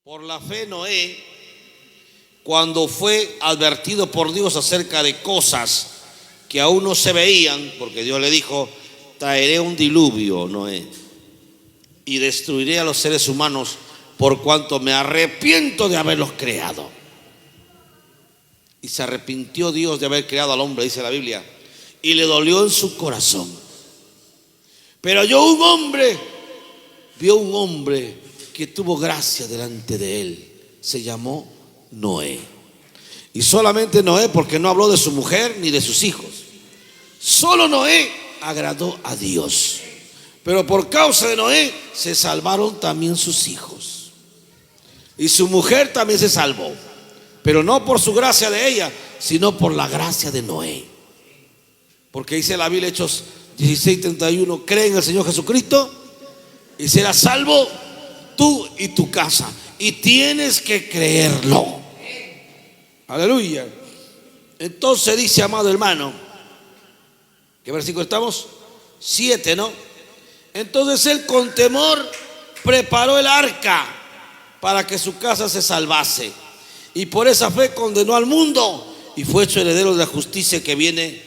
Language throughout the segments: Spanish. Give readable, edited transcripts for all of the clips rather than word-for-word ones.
Por la fe Noé, cuando fue advertido por Dios acerca de cosas que aún no se veían, porque Dios le dijo: traeré un diluvio, Noé, y destruiré a los seres humanos por cuanto me arrepiento de haberlos creado. Y se arrepintió Dios de haber creado al hombre, dice la Biblia, y le dolió en su corazón. Pero vio un hombre que tuvo gracia delante de él. Se llamó Noé. Y solamente Noé, porque no habló de su mujer ni de sus hijos. Solo Noé agradó a Dios. Pero por causa de Noé se salvaron también sus hijos. Y su mujer también se salvó. Pero no por su gracia de ella, sino por la gracia de Noé. Porque dice la Biblia, Hechos 16:31, cree en el Señor Jesucristo y serás salvo tú y tu casa. Y tienes que creerlo. Aleluya. Entonces dice, amado hermano, ¿qué versículo estamos? 7, ¿no? Entonces él con temor preparó el arca para que su casa se salvase. Y por esa fe condenó al mundo y fue hecho heredero de la justicia que viene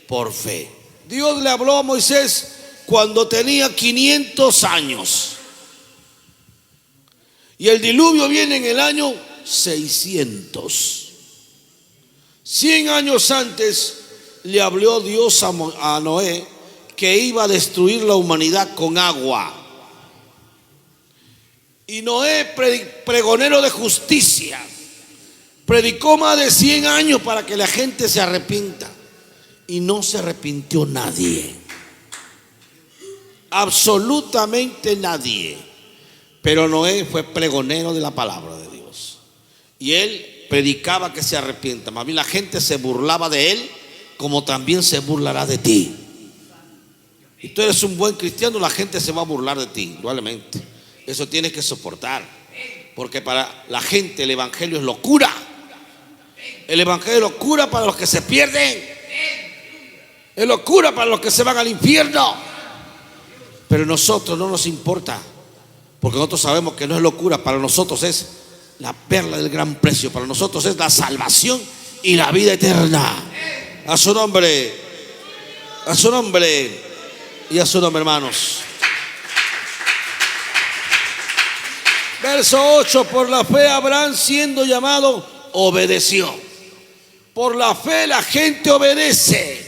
por fe. Dios le habló a Moisés cuando tenía 500 años. Y el diluvio viene en el año 600. 100 años antes le habló Dios a Noé que iba a destruir la humanidad con agua. Y Noé, pregonero de justicia, predicó más de 100 años para que la gente se arrepienta. Y no se arrepintió nadie. Absolutamente nadie. Pero Noé fue pregonero de la palabra de Dios. Y él predicaba que se arrepienta. Más bien la gente se burlaba de él, como también se burlará de ti. Y tú eres un buen cristiano, la gente se va a burlar de ti, indudablemente. Eso tienes que soportar. Porque para la gente el evangelio es locura. El evangelio es locura para los que se pierden. Es locura para los que se van al infierno. Pero a nosotros no nos importa, porque nosotros sabemos que no es locura. Para nosotros es la perla del gran precio. Para nosotros es la salvación y la vida eterna. A su nombre. A su nombre. Y a su nombre, hermanos. Verso 8. Por la fe Abraham, siendo llamado, obedeció. Por la fe la gente obedece.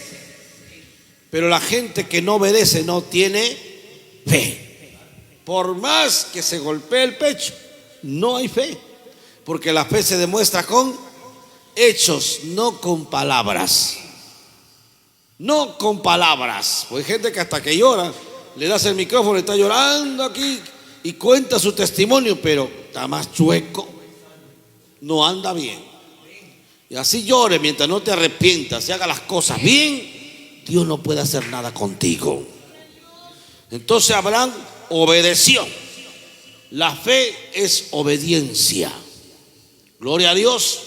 Pero la gente que no obedece no tiene fe. Por más que se golpee el pecho, no hay fe. Porque la fe se demuestra con hechos, no con palabras. No con palabras. Pues hay gente que hasta que llora, le das el micrófono, está llorando aquí y cuenta su testimonio, pero está más chueco, no anda bien. Y así llore mientras no te arrepientas y haga las cosas bien, Dios no puede hacer nada contigo. Entonces Abraham obedeció. La fe es obediencia. Gloria a Dios.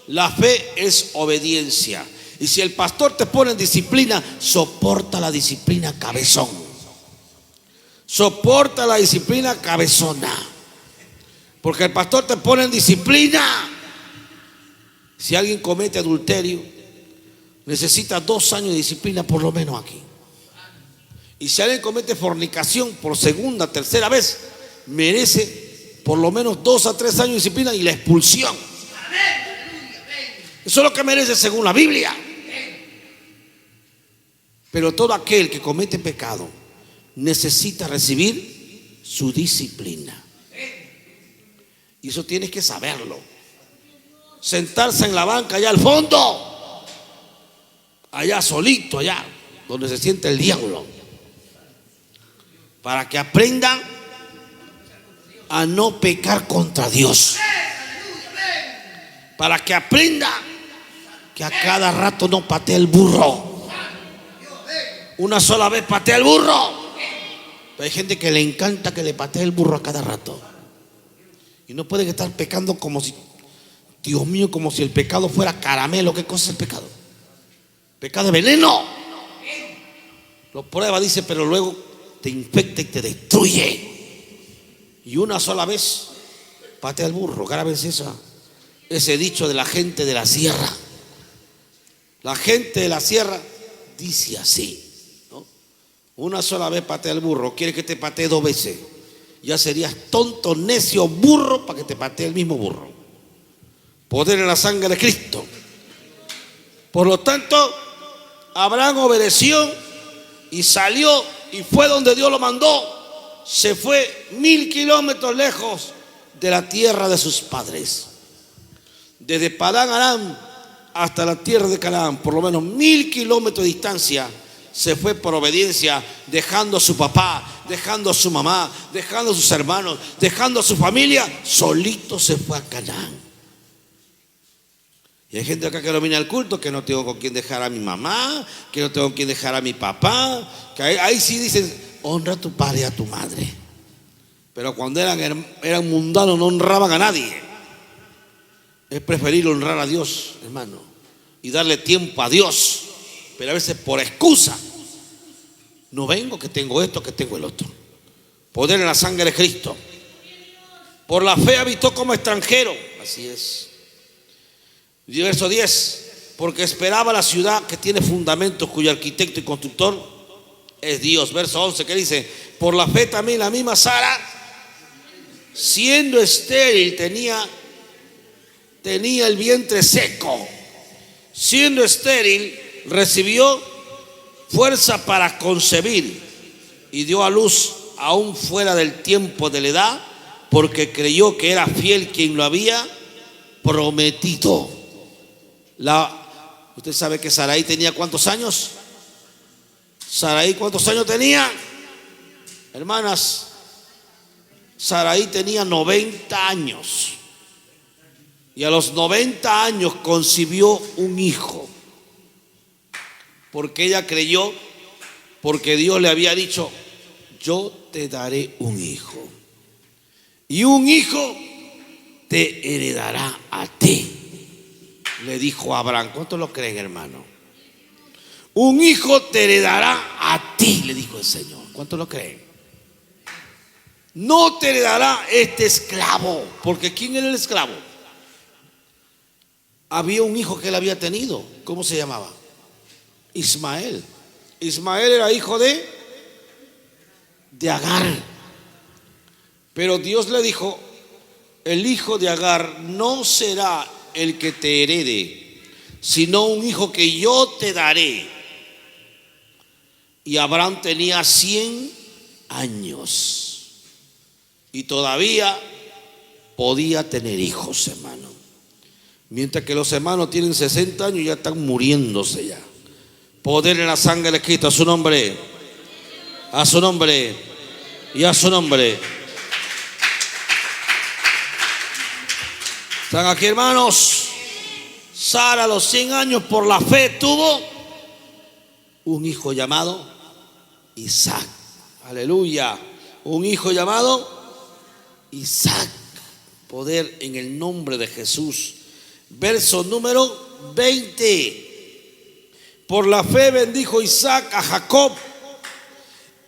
La fe es obediencia. Y si el pastor te pone en disciplina, soporta la disciplina, cabezón. Soporta la disciplina, cabezona. Porque el pastor te pone en disciplina. Si alguien comete adulterio, necesita 2 años de disciplina por lo menos aquí. Y si alguien comete fornicación por segunda, tercera vez, merece por lo menos 2 a 3 años de disciplina y la expulsión. Eso es lo que merece según la Biblia. Pero todo aquel que comete pecado necesita recibir su disciplina. Y eso tienes que saberlo. Sentarse en la banca allá al fondo, allá solito, allá donde se siente el diablo, para que aprendan a no pecar contra Dios, para que aprenda que a cada rato no patee el burro. Una sola vez patea el burro. Pero hay gente que le encanta que le patee el burro a cada rato, y no pueden estar pecando como si, Dios mío, como si el pecado fuera caramelo. ¿Qué cosa es el pecado? Pecado de veneno. Lo prueba, dice, pero luego te infecta y te destruye. Y una sola vez patea el burro. Grábense ese dicho de la gente de la sierra. La gente de la sierra dice así, ¿no? Una sola vez patea el burro, quiere que te patee 2 veces. Ya serías tonto, necio, burro para que te patee el mismo burro. Poder en la sangre de Cristo. Por lo tanto, Abraham obedeció y salió y fue donde Dios lo mandó. Se fue 1000 kilómetros lejos de la tierra de sus padres. Desde Padán Aram hasta la tierra de Canaán, por lo menos 1000 kilómetros de distancia, se fue por obediencia, dejando a su papá, dejando a su mamá, dejando a sus hermanos, dejando a su familia. Solito se fue a Canaán. Y hay gente acá que domina el culto, que no tengo con quién dejar a mi mamá, que no tengo con quién dejar a mi papá, que ahí sí dicen, honra a tu padre y a tu madre. Pero cuando eran mundanos no honraban a nadie. Es preferible honrar a Dios, hermano, y darle tiempo a Dios. Pero a veces por excusa, no vengo, que tengo esto, que tengo el otro. Poder en la sangre de Cristo. Por la fe habitó como extranjero. Así es. Verso 10. Porque esperaba la ciudad que tiene fundamentos, cuyo arquitecto y constructor es Dios. Verso 11, que dice: por la fe también la misma Sara, siendo estéril, tenía el vientre seco. Siendo estéril, recibió fuerza para concebir y dio a luz aún fuera del tiempo de la edad, porque creyó que era fiel quien lo había prometido. Usted sabe que Saraí tenía ¿cuántos años? Saraí, ¿cuántos años tenía? Hermanas, Saraí tenía 90 años. Y a los 90 años concibió un hijo. Porque ella creyó, porque Dios le había dicho: yo te daré un hijo. Y un hijo te heredará a ti. Le dijo a Abraham. ¿Cuántos lo creen, hermano? Un hijo te heredará a ti, le dijo el Señor. ¿Cuántos lo creen? No te heredará este esclavo. Porque ¿quién era el esclavo? Había un hijo que él había tenido. ¿Cómo se llamaba? Ismael. Ismael era hijo de Agar. Pero Dios le dijo: el hijo de Agar no será el que te herede, sino un hijo que yo te daré. Y Abraham tenía 100 años y todavía podía tener hijos, hermano. Mientras que los hermanos tienen 60 años y ya están muriéndose ya. Poder en la sangre de Cristo. A su nombre. A su nombre. Y a su nombre. ¿Están aquí, hermanos? Sara a los 100 años por la fe tuvo un hijo llamado Isaac. Aleluya. Un hijo llamado Isaac. Poder en el nombre de Jesús. Verso número 20. Por la fe bendijo Isaac a Jacob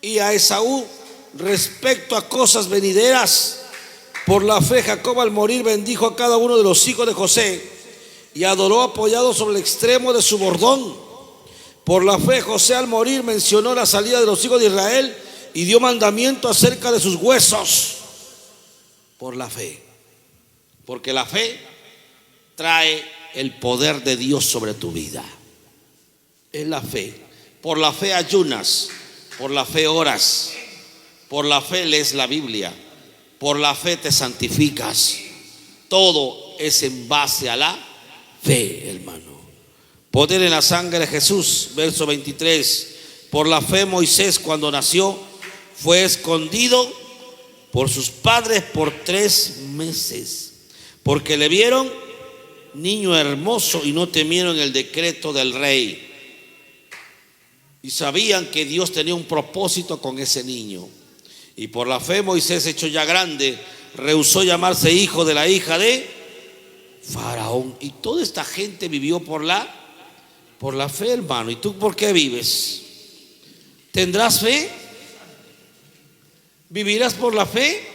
y a Esaú respecto a cosas venideras. Por la fe Jacob al morir bendijo a cada uno de los hijos de José y adoró apoyado sobre el extremo de su bordón. Por la fe José al morir mencionó la salida de los hijos de Israel y dio mandamiento acerca de sus huesos. Por la fe. Porque la fe trae el poder de Dios sobre tu vida. Es la fe. Por la fe ayunas, por la fe oras, por la fe lees la Biblia, por la fe te santificas. Todo es en base a la fe, hermano. Poder en la sangre de Jesús. Verso 23. Por la fe Moisés, cuando nació, fue escondido por sus padres por 3 meses, porque le vieron niño hermoso y no temieron el decreto del rey. Y sabían que Dios tenía un propósito con ese niño. Y por la fe Moisés, hecho ya grande, rehusó llamarse hijo de la hija de Faraón. Y toda esta gente vivió por la fe, hermano. ¿Y tú por qué vives? ¿Tendrás fe? ¿Vivirás por la fe?